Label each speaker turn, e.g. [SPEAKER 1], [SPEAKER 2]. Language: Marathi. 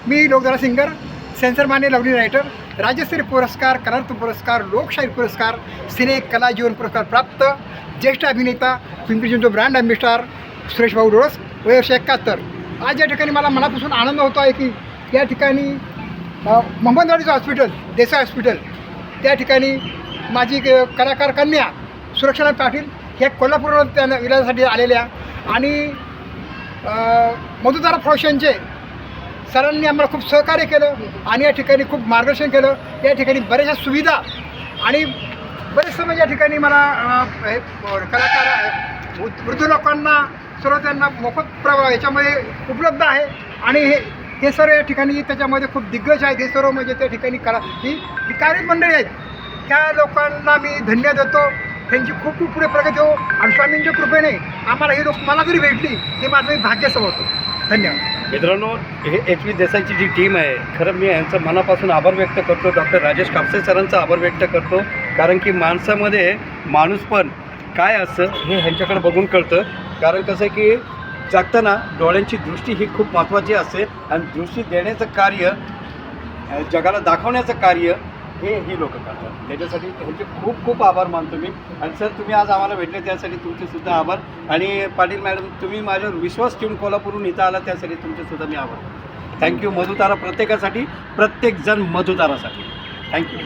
[SPEAKER 1] मी लोकदारा सिंगर, सेन्सर मान्य लवली रायटर, राज्यस्तरीय पुरस्कार, कलारत्न पुरस्कार, लोकशाहीर पुरस्कार, सिने कला जीवन पुरस्कार प्राप्त ज्येष्ठ अभिनेता, पिंपरी चिंचवड ब्रँड ॲम्बेसडर सुरेश भाऊ डोळस, वय 71. आज या ठिकाणी मला मनापासून आनंद होतो आहे की या ठिकाणी मोहम्मदवाडीचं हॉस्पिटल, देसाई हॉस्पिटल, त्या ठिकाणी माझी कलाकार कन्या सुरक्षानाथ पाटील ह्या कोल्हापूरला त्यांना इलाजासाठी आलेल्या आणि मधुतारा फाउंडेशनचे सरांनी आम्हाला खूप सहकार्य केलं आणि या ठिकाणी खूप मार्गदर्शन केलं. या ठिकाणी बऱ्याचशा सुविधा आणि बरेच समज या ठिकाणी मला कलाकार वृद्ध लोकांना सर्व त्यांना मोफत याच्यामध्ये उपलब्ध आहे आणि हे सर्व या ठिकाणी त्याच्यामध्ये खूप दिग्गज आहेत. हे सर्व म्हणजे त्या ठिकाणी ही कार्यमंडळी आहेत. त्या लोकांना मी धन्य देतो. त्यांची खूप खूप पुढे प्रगती हो आणि स्वामींच्या कृपेने आम्हाला ही लोक मला जरी भेटली ते माझं भाग्य समजतो. धन्यवाद.
[SPEAKER 2] मित्रांनो, हे HV देसाईची जी टीम आहे, खरं मी यांचं मनापासून आभार व्यक्त करतो. डॉक्टर राजेश कापसे सरांचा आभार व्यक्त करतो. कारण की माणसामध्ये माणूसपण काय असतं हे ह्यांच्याकडे बघून कळतं. कारण कसं आहे की जगताना डोळ्यांची दृष्टी ही खूप महत्त्वाची असते आणि दृष्टी देण्याचं कार्य, जगाला दाखवण्याचं कार्य ही लोक करतात. त्याच्यासाठी त्यांचे खूप खूप आभार मानतो मी. आणि सर, तुम्ही आज आम्हाला भेटले त्यासाठी तुमचेसुद्धा आभार. आणि पाटील मॅडम, तुम्ही माझ्यावर विश्वास ठेवून कोल्हापूरहून इथं आला त्यासाठी तुमचेसुद्धा मी आभार. थँक्यू. मधुतारा प्रत्येकासाठी, प्रत्येकजण मधुतारासाठी. थँक्यू.